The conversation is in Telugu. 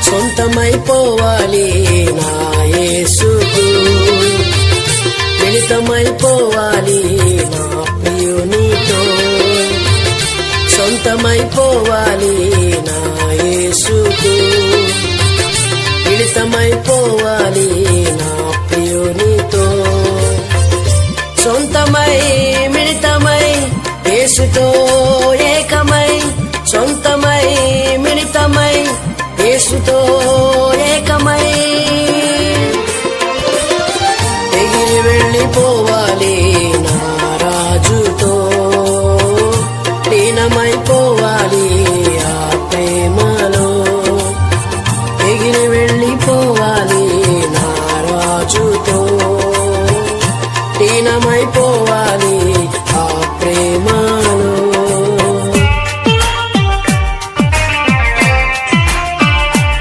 సొంతమైపోవాలి నా యేసుకు, మిళితమైపోవాలి నా ప్రియునితో, సొంతమైపోవాలి నా యేసుకు, మిళితమైపోవాలి నా ప్రియునితో, సొంతమై మిళితమై యేసుతో ఏకమై, సొంతమై మిళితమై యేసుతో